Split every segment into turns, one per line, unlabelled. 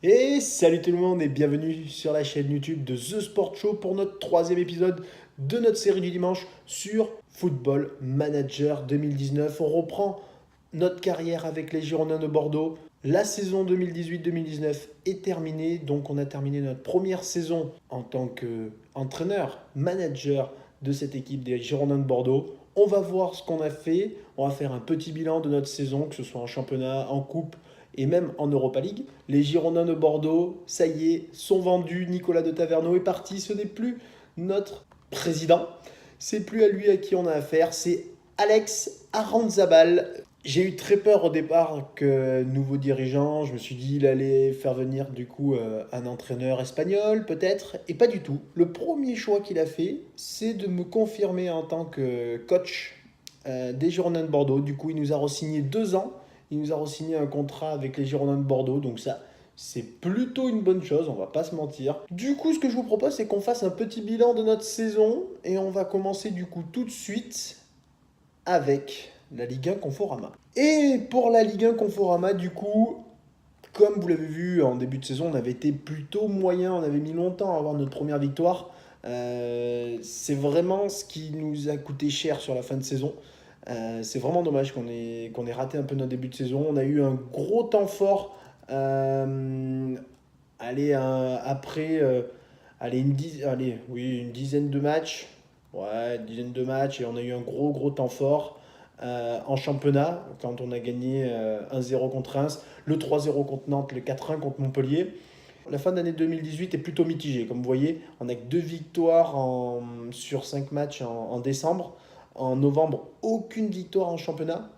Et salut tout le monde et bienvenue sur la chaîne YouTube de The Sport Show pour notre troisième épisode de notre série du dimanche sur Football Manager 2019. On reprend notre carrière avec les Girondins de Bordeaux. La saison 2018-2019 est terminée, donc on a terminé notre première saison en tant qu'entraîneur, manager de cette équipe des Girondins de Bordeaux. On va voir ce qu'on a fait, on va faire un petit bilan de notre saison, que ce soit en championnat, en coupe et même en Europa League. Les Girondins de Bordeaux, ça y est, sont vendus. Nicolas de Taverneau est parti. Ce n'est plus notre président. C'est plus à lui à qui on a affaire. C'est Alex Aranzabal. J'ai eu très peur au départ que nouveau dirigeant. Je me suis dit il allait faire venir du coup un entraîneur espagnol peut-être. Et pas du tout. Le premier choix qu'il a fait, c'est de me confirmer en tant que coach des Girondins de Bordeaux. Du coup, il nous a re-signé 2 ans. Il nous a re-signé un contrat avec les Girondins de Bordeaux. Donc ça, c'est plutôt une bonne chose, on va pas se mentir. Du coup, ce que je vous propose, c'est qu'on fasse un petit bilan de notre saison. Et on va commencer du coup tout de suite avec la Ligue 1 Conforama. Et pour la Ligue 1 Conforama, du coup, comme vous l'avez vu en début de saison, on avait été plutôt moyen. On avait mis longtemps à avoir notre première victoire. C'est vraiment ce qui nous a coûté cher sur la fin de saison. C'est vraiment dommage qu'on ait raté un peu notre début de saison. On a eu un gros temps fort. Allez, après, oui, une dizaine de matchs. Ouais, une dizaine de matchs. Et on a eu un gros temps fort en championnat, quand on a gagné 1-0 contre Reims, le 3-0 contre Nantes, le 4-1 contre Montpellier. La fin d'année 2018 est plutôt mitigée. Comme vous voyez, on n'a que 2 victoires sur 5 matchs en décembre. En novembre, aucune victoire en championnat.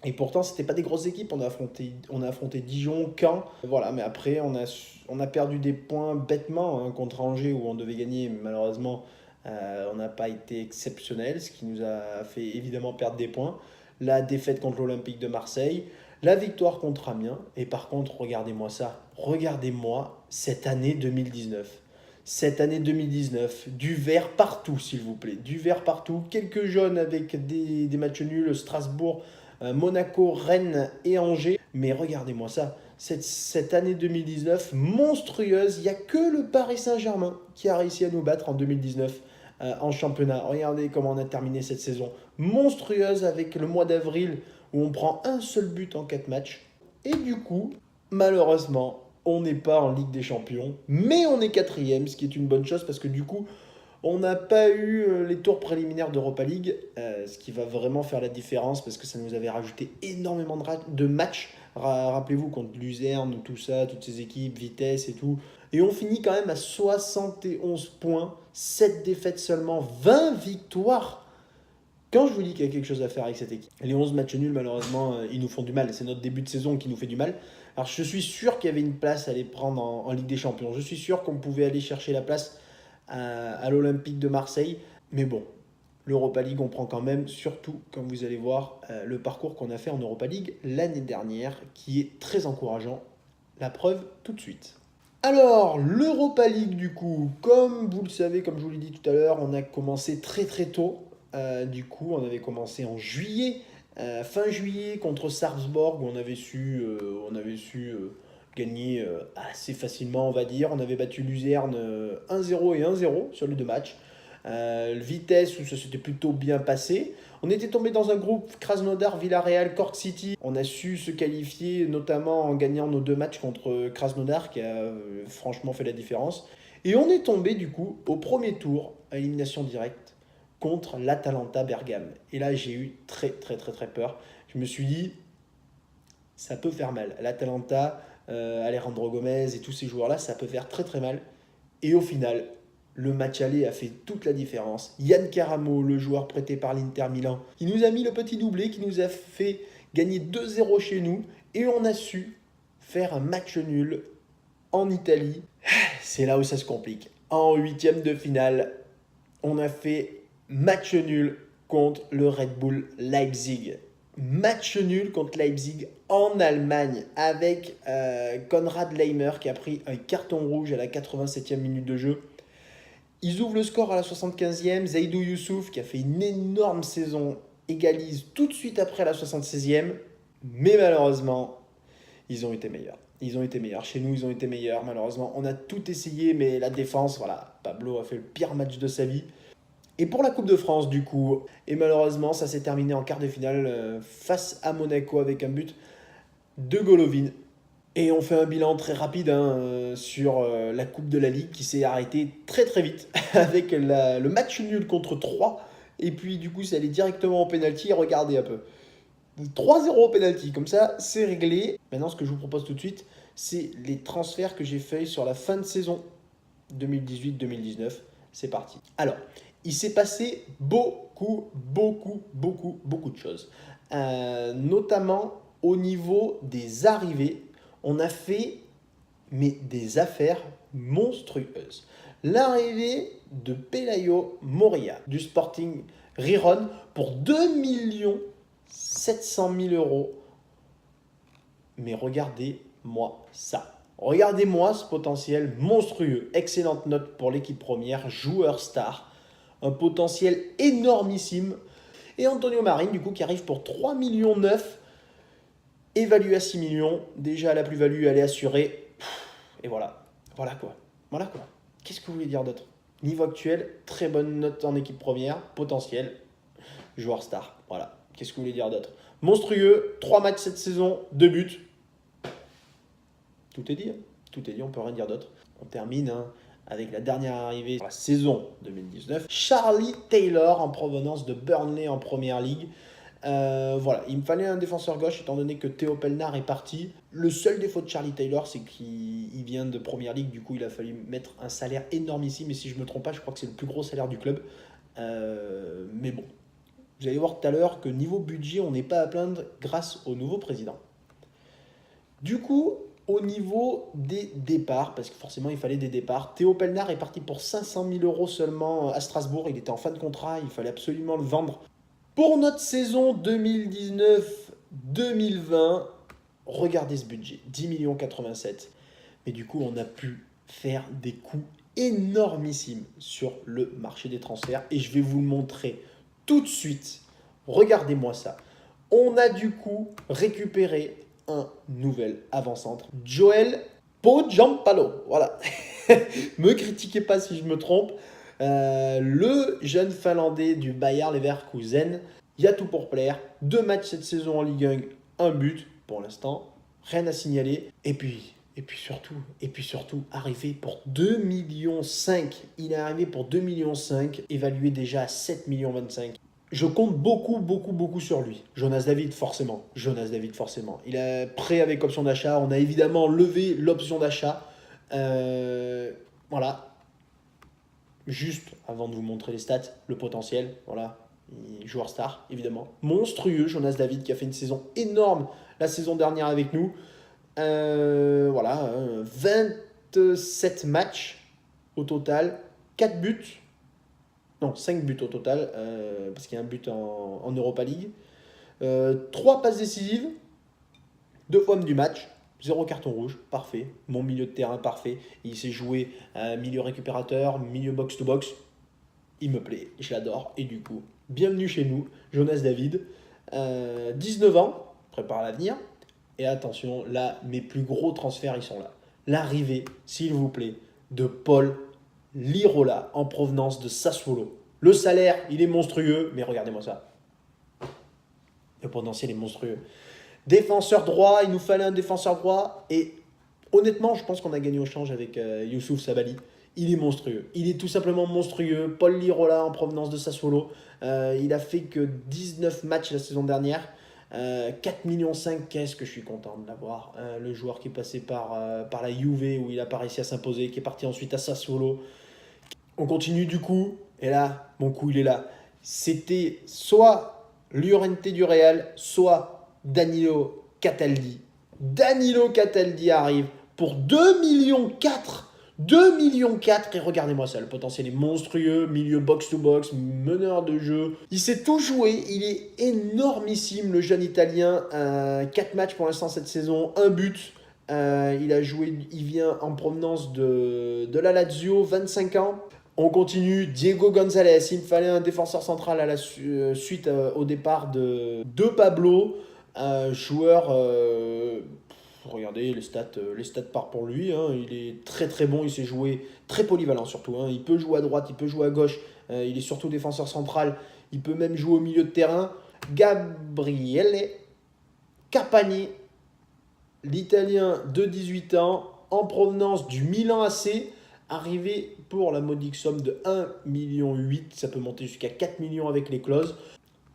Et pourtant, c'était pas des grosses équipes. On a affronté Dijon, Caen. Voilà, mais après, on a perdu des points bêtement hein, contre Angers où on devait gagner. Mais malheureusement, on n'a pas été exceptionnel, ce qui nous a fait évidemment perdre des points. La défaite contre l'Olympique de Marseille, la victoire contre Amiens. Et par contre, regardez-moi ça. Regardez-moi cette année 2019. Cette année 2019, du vert partout, s'il vous plaît. Du vert partout. Quelques jaunes avec des matchs nuls. Strasbourg, Monaco, Rennes et Angers. Mais regardez-moi ça. Cette année 2019, monstrueuse. Il n'y a que le Paris Saint-Germain qui a réussi à nous battre en 2019 en championnat. Regardez comment on a terminé cette saison. Monstrueuse avec le mois d'avril où on prend un seul but en 4 matchs. Et du coup, malheureusement, on n'est pas en Ligue des Champions, mais on est quatrième, ce qui est une bonne chose parce que du coup, on n'a pas eu les tours préliminaires d'Europa League, ce qui va vraiment faire la différence parce que ça nous avait rajouté énormément de matchs. Rappelez-vous contre Luzerne, tout ça, toutes ces équipes, Vitesse et tout. Et on finit quand même à 71 points, 7 défaites seulement, 20 victoires. Quand je vous dis qu'il y a quelque chose à faire avec cette équipe, les 11 matchs nuls, malheureusement, ils nous font du mal. C'est notre début de saison qui nous fait du mal. Alors, je suis sûr qu'il y avait une place à aller prendre en Ligue des Champions. Je suis sûr qu'on pouvait aller chercher la place à l'Olympique de Marseille. Mais bon, l'Europa League, on prend quand même, surtout, comme vous allez voir, le parcours qu'on a fait en Europa League l'année dernière, qui est très encourageant. La preuve tout de suite. Alors, l'Europa League, du coup, comme vous le savez, comme je vous l'ai dit tout à l'heure, on a commencé très tôt. Du coup, on avait commencé en juillet, fin juillet, contre Sarpsborg, où on avait su gagner assez facilement, on va dire. On avait battu Luzerne 1-0 et 1-0 sur les 2 matchs. Le Vitesse, où ça s'était plutôt bien passé. On était tombé dans un groupe Krasnodar, Villarreal, Cork City. On a su se qualifier, notamment en gagnant nos 2 matchs contre Krasnodar, qui a franchement fait la différence. Et on est tombé, du coup, au premier tour, à élimination directe, contre l'Atalanta Bergame. Et là, j'ai eu très peur. Je me suis dit, ça peut faire mal. L'Atalanta, Alejandro Gomez et tous ces joueurs-là, ça peut faire très mal. Et au final, le match aller a fait toute la différence. Yann Caramo, le joueur prêté par l'Inter Milan, il nous a mis le petit doublé qui nous a fait gagner 2-0 chez nous. Et on a su faire un match nul en Italie. C'est là où ça se complique. En huitième de finale, on a fait match nul contre le Red Bull Leipzig. Match nul contre Leipzig en Allemagne avec Konrad Leimer qui a pris un carton rouge à la 87e minute de jeu. Ils ouvrent le score à la 75e. Zaidou Youssouf, qui a fait une énorme saison, égalise tout de suite après la 76e. Mais malheureusement, ils ont été meilleurs. Ils ont été meilleurs. Chez nous, ils ont été meilleurs. Malheureusement, on a tout essayé, mais la défense, voilà, Pablo a fait le pire match de sa vie. Et pour la Coupe de France, du coup, et malheureusement, ça s'est terminé en quart de finale face à Monaco avec un but de Golovin. Et on fait un bilan très rapide sur la Coupe de la Ligue qui s'est arrêtée très très vite avec le match nul contre 3. Et puis du coup, c'est allé directement au pénalty. Regardez un peu. 3-0 au penalty, comme ça, c'est réglé. Maintenant, ce que je vous propose tout de suite, c'est les transferts que j'ai faits sur la fin de saison 2018-2019. C'est parti. Alors, il s'est passé beaucoup de choses. Notamment au niveau des arrivées, on a fait des affaires monstrueuses. L'arrivée de Pelayo Moria du Sporting Riron pour 2 700 000 euros. Mais regardez-moi ça. Regardez-moi ce potentiel monstrueux. Excellente note pour l'équipe première, joueur star. Un potentiel énormissime. Et Antonio Marin, du coup, qui arrive pour 3,9 millions, évalué à 6 millions. Déjà, la plus-value, elle est assurée. Et voilà. Voilà quoi. Voilà quoi. Qu'est-ce que vous voulez dire d'autre? Niveau actuel, très bonne note en équipe première. Potentiel, joueur star. Voilà. Qu'est-ce que vous voulez dire d'autre? Monstrueux, 3 matchs cette saison, 2 buts. Tout est dit. Tout est dit, on peut rien dire d'autre. On termine avec la dernière arrivée de la saison 2019. Charlie Taylor en provenance de Burnley en Première Ligue. Voilà, il me fallait un défenseur gauche étant donné que Théo Pelnard est parti. Le seul défaut de Charlie Taylor, c'est qu'il vient de Première Ligue. Du coup, il a fallu mettre un salaire énormissime. Et si je ne me trompe pas, je crois que c'est le plus gros salaire du club. Mais bon, vous allez voir tout à l'heure que niveau budget, on n'est pas à plaindre grâce au nouveau président. Du coup, au niveau des départs, parce que forcément il fallait des départs, Théo Pelnard est parti pour 500 000 euros seulement à Strasbourg. Il était en fin de contrat, il fallait absolument le vendre. Pour notre saison 2019-2020, regardez ce budget, 10,87 millions. Mais du coup, on a pu faire des coûts énormissimes sur le marché des transferts. Et je vais vous le montrer tout de suite. Regardez-moi ça. On a du coup récupéré un nouvel avant-centre. Joel Pojampalo. Voilà. Me critiquez pas si je me trompe. Le jeune Finlandais du Bayer Leverkusen. Il y a tout pour plaire. 2 matchs cette saison en Ligue 1, un but pour l'instant. Rien à signaler. Et puis surtout, arrivé pour 2,5 millions. Il est arrivé pour 2,5 millions, évalué déjà à 7,25 millions. Je compte beaucoup sur lui. Jonas David, forcément. Il est prêt avec option d'achat. On a évidemment levé l'option d'achat. Voilà. Juste avant de vous montrer les stats, le potentiel. Voilà. Joueur star, évidemment. Monstrueux, Jonas David, qui a fait une saison énorme la saison dernière avec nous. Voilà. 27 matchs au total. 4 buts. Non, 5 buts au total, parce qu'il y a un but en Europa League. 3 passes décisives, 2 fois homme du match, 0 carton rouge, parfait. Mon milieu de terrain, parfait. Il s'est joué milieu récupérateur, milieu box-to-box. Il me plaît, je l'adore. Et du coup, bienvenue chez nous, Jonas David. 19 ans, prépare l'avenir. Et attention, là, mes plus gros transferts, ils sont là. L'arrivée, s'il vous plaît, de Paul Lirola en provenance de Sassuolo. Le salaire, il est monstrueux, mais regardez-moi ça. Le potentiel est monstrueux. Défenseur droit, il nous fallait un défenseur droit. Et honnêtement, je pense qu'on a gagné au change avec Youssouf Sabaly. Il est monstrueux. Il est tout simplement monstrueux. Paul Lirola en provenance de Sassuolo. Il a fait que 19 matchs la saison dernière. 4,5 millions, qu'est-ce que je suis content de l'avoir. Le joueur qui est passé par la Juve où il a pas réussi à s'imposer, qui est parti ensuite à Sassuolo. On continue du coup, et là, mon coup il est là. C'était soit Llorente du Real, soit Danilo Cataldi. Danilo Cataldi arrive pour 2,4 millions. 2,4 millions et regardez-moi ça, le potentiel est monstrueux, milieu box-to-box, meneur de jeu. Il sait tout jouer, il est énormissime le jeune italien. 4 matchs pour l'instant cette saison, un but. Il a joué, il vient en provenance de la Lazio, 25 ans. On continue, Diego Gonzalez, il me fallait un défenseur central à la suite au départ de Pablo, joueur regardez, les stats partent pour lui, hein. Il est très très bon, il sait jouer, très polyvalent surtout, hein. Il peut jouer à droite, il peut jouer à gauche, il est surtout défenseur central, il peut même jouer au milieu de terrain. Gabriele Capani, l'Italien de 18 ans, en provenance du Milan AC, arrivé pour la modique somme de 1,8 million, ça peut monter jusqu'à 4 millions avec les clauses.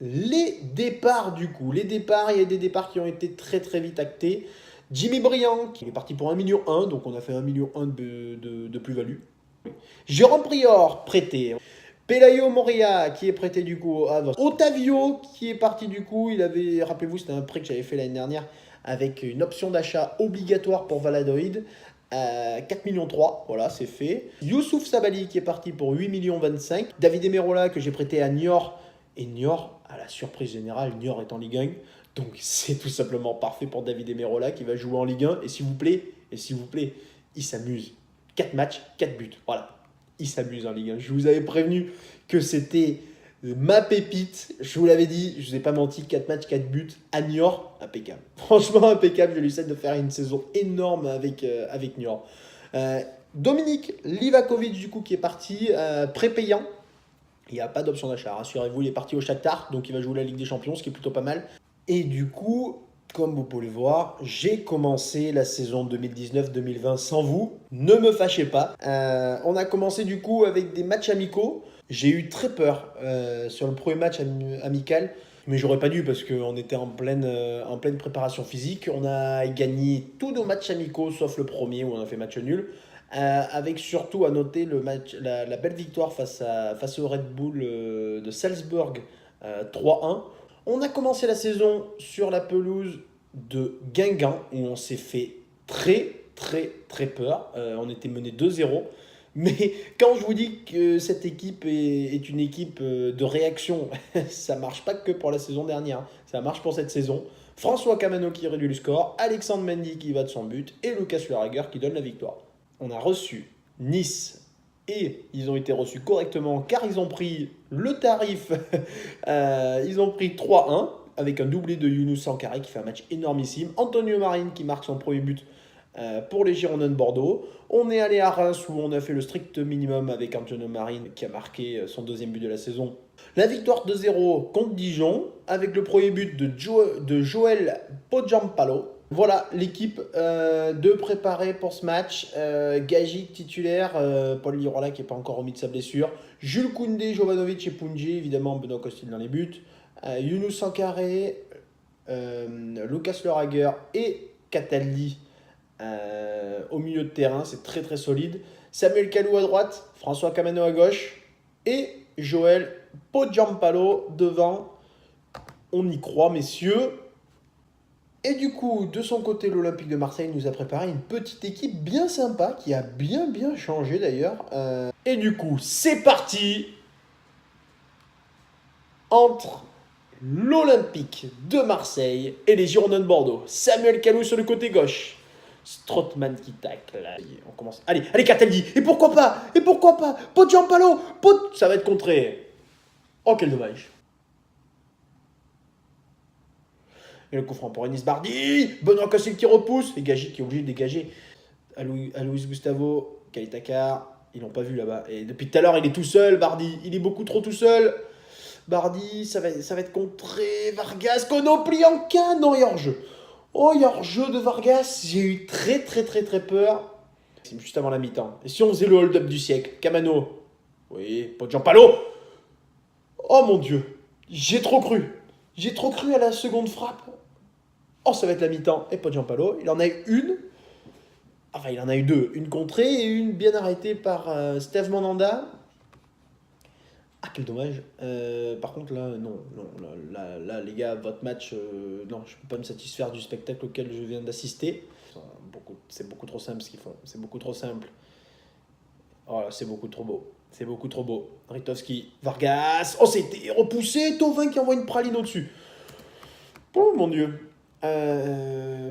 Les départs du coup, il y a des départs qui ont été très très vite actés. Jimmy Briand, qui est parti pour 1,1 million, donc on a fait 1,1 million de plus-value. Jérôme Prior, prêté. Pelayo Moria, qui est prêté du coup au Havre. Otavio, qui est parti du coup, rappelez-vous, c'était un prêt que j'avais fait l'année dernière, avec une option d'achat obligatoire pour Valladolid. 4,3 millions, voilà, c'est fait. Youssouf Sabali, qui est parti pour 8,25 millions. David Emerola, que j'ai prêté à Niort. Et Niort, à la surprise générale, Niort est en Ligue 1. Donc c'est tout simplement parfait pour David Emerola qui va jouer en Ligue 1. Et s'il vous plaît, il s'amuse. 4 matchs, 4 buts. Voilà. Il s'amuse en Ligue 1. Je vous avais prévenu que c'était ma pépite. Je vous l'avais dit, je ne vous ai pas menti. 4 matchs, 4 buts à Niort. Impeccable. Franchement, impeccable. Je lui souhaite de faire une saison énorme avec Niort. Dominique Livakovic, du coup, qui est parti prépayant. Il n'y a pas d'option d'achat, rassurez-vous, il est parti au Shakhtar, donc il va jouer la Ligue des Champions, ce qui est plutôt pas mal. Et du coup, comme vous pouvez le voir, j'ai commencé la saison 2019-2020 sans vous. Ne me fâchez pas. On a commencé du coup avec des matchs amicaux. J'ai eu très peur sur le premier match amical, mais j'aurais pas dû parce qu'on était en pleine préparation physique. On a gagné tous nos matchs amicaux sauf le premier où on a fait match nul. Avec surtout à noter la belle victoire face au Red Bull de Salzbourg 3-1. On a commencé la saison sur la pelouse de Guingamp où on s'est fait très très très peur. On était mené 2-0. Mais quand je vous dis que cette équipe est une équipe de réaction, ça marche pas que pour la saison dernière, ça marche pour cette saison. François Camano qui réduit le score, Alexandre Mendy qui va de son but et Lucas Lerager qui donne la victoire. On a reçu Nice et ils ont été reçus correctement car ils ont pris le tarif. Ils ont pris 3-1 avec un doublé de Younous Sankharé qui fait un match énormissime. Antonio Marine qui marque son premier but pour les Girondins de Bordeaux. On est allé à Reims où on a fait le strict minimum avec Antonio Marine qui a marqué son deuxième but de la saison. La victoire 2-0 contre Dijon avec le premier but de Joël Podjampalo. Voilà l'équipe de préparer pour ce match. Gagic titulaire, Paul Lirola qui n'est pas encore remis de sa blessure. Jules Koundé, Jovanovic et Punji, évidemment Benoît Costil dans les buts. Younous Sankharé, Lucas Lerager et Cataldi au milieu de terrain, c'est très très solide. Samuel Kalou à droite, François Camano à gauche et Joël Podjampalo devant. On y croit, messieurs. Et du coup, de son côté, l'Olympique de Marseille nous a préparé une petite équipe bien sympa, qui a bien changé d'ailleurs. Et du coup, c'est parti entre l'Olympique de Marseille et les Girondins de Bordeaux. Samuel Kalou sur le côté gauche. Strootman qui tacle. Là. On commence. Allez, Cataldi. Et pourquoi pas Podjampalo. Ça va être contré. Oh, quel dommage. Et le coup franc pour Enis Bardi. Benoît Costil qui repousse. Et Gagic qui est obligé de dégager. À Luis Gustavo. Kalitakar. Ils l'ont pas vu là-bas. Et depuis tout à l'heure, il est tout seul, Bardi. Il est beaucoup trop tout seul. Bardi, ça va être contré. Vargas. Konoplyanka. Non, il y a hors-jeu. Oh, il y a hors-jeu de Vargas. J'ai eu très peur. C'est juste avant la mi-temps. Et si on faisait le hold-up du siècle Camano. Oui, Podjampalo. Oh mon Dieu. J'ai trop cru à la seconde frappe. Oh, ça va être la mi-temps. Et Podjampalo, il en a eu une. Enfin, il en a eu deux. Une contrée et une bien arrêtée par Steve Mandanda. Ah, quel dommage. Par contre, là, non. Là, les gars, votre match, non, je ne peux pas me satisfaire du spectacle auquel je viens d'assister. C'est beaucoup trop simple ce qu'ils font. C'est beaucoup trop simple. Oh là, c'est beaucoup trop beau. Ritovski, Vargas. Oh, c'était repoussé. Thauvin qui envoie une praline au-dessus. Oh, mon Dieu.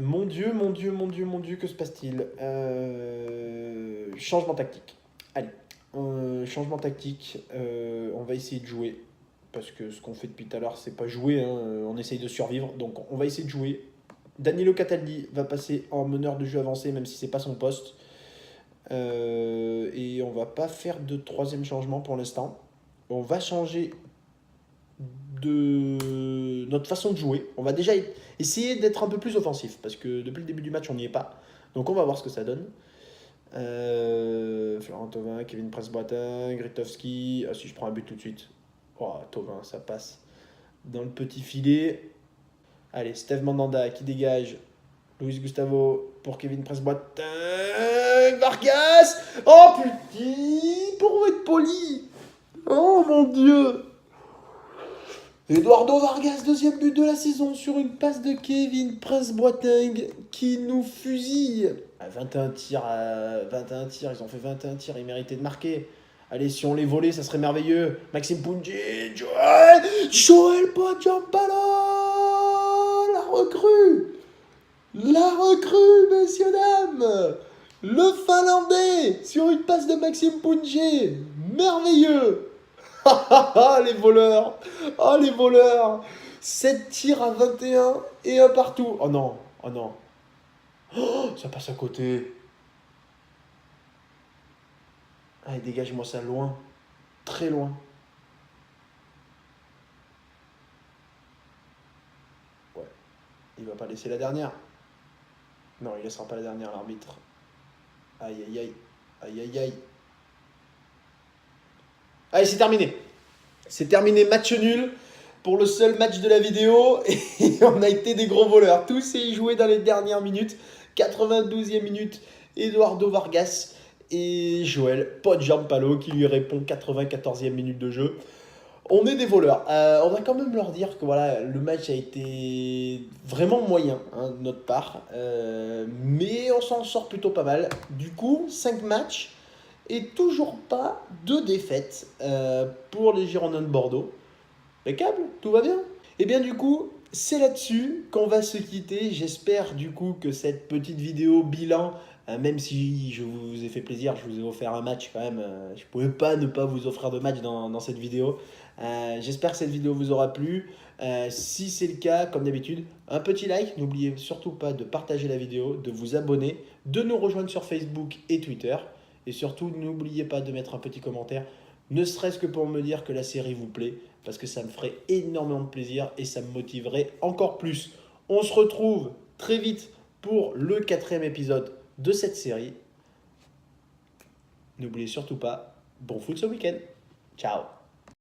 Mon Dieu, que se passe-t-il? Changement tactique. Allez. Changement tactique, on va essayer de jouer parce que ce qu'on fait depuis tout à l'heure c'est pas jouer, hein, on essaye de survivre, donc on va essayer de jouer Danilo Cataldi va passer en meneur de jeu avancé, même si c'est pas son poste. Et on va pas faire de troisième changement pour l'instant. On va changer de notre façon de jouer. On va déjà essayer d'être un peu plus offensif, parce que depuis le début du match, on n'y est pas. Donc on va voir ce que ça donne. Florent Thauvin, Kevin Prince-Boateng, Gritowski. Ah, si je prends un but tout de suite. Oh, Thauvin, ça passe dans le petit filet. Allez, Steve Mandanda qui dégage. Luis Gustavo pour Kevin Prince-Boateng. Vargas. Oh putain, pour être poli. Oh mon dieu. Eduardo Vargas, deuxième but de la saison sur une passe de Kevin Prince-Boateng qui nous fusille. 21 tirs, 21 tirs, ils ont fait 21 tirs, ils méritaient de marquer. Allez, si on les volait, ça serait merveilleux. Maxime Punji, Joël Pochampalo, la recrue, messieurs, dames. Le Finlandais sur une passe de Maxime Punji, merveilleux. Ah, les voleurs! Ah, les voleurs! 7 tirs à 21 et un partout. Oh non, oh non. Oh, ça passe à côté. Allez, dégage-moi ça loin. Très loin. Ouais. Il va pas laisser la dernière. Non, il laissera pas la dernière, l'arbitre. Aïe, aïe, aïe. Aïe, aïe, aïe. Allez, c'est terminé. C'est terminé, match nul pour le seul match de la vidéo. Et on a été des gros voleurs. Tout s'est joué dans les dernières minutes. 92e minute, Eduardo Vargas et Joël Pochampalo qui lui répond 94e minute de jeu. On est des voleurs. On va quand même leur dire que voilà, le match a été vraiment moyen de notre part. Mais on s'en sort plutôt pas mal. Du coup, 5 matchs. Et toujours pas de défaite pour les Girondins de Bordeaux. Impeccable, tout va bien. Et bien du coup, c'est là-dessus qu'on va se quitter. J'espère du coup que cette petite vidéo bilan, même si je vous ai fait plaisir, je vous ai offert un match quand même. Je ne pouvais pas ne pas vous offrir de match dans cette vidéo. J'espère que cette vidéo vous aura plu. Si c'est le cas, comme d'habitude, un petit like. N'oubliez surtout pas de partager la vidéo, de vous abonner, de nous rejoindre sur Facebook et Twitter. Et surtout, n'oubliez pas de mettre un petit commentaire, ne serait-ce que pour me dire que la série vous plaît, parce que ça me ferait énormément de plaisir et ça me motiverait encore plus. On se retrouve très vite pour le 4e épisode de cette série. N'oubliez surtout pas, bon foot ce week-end. Ciao.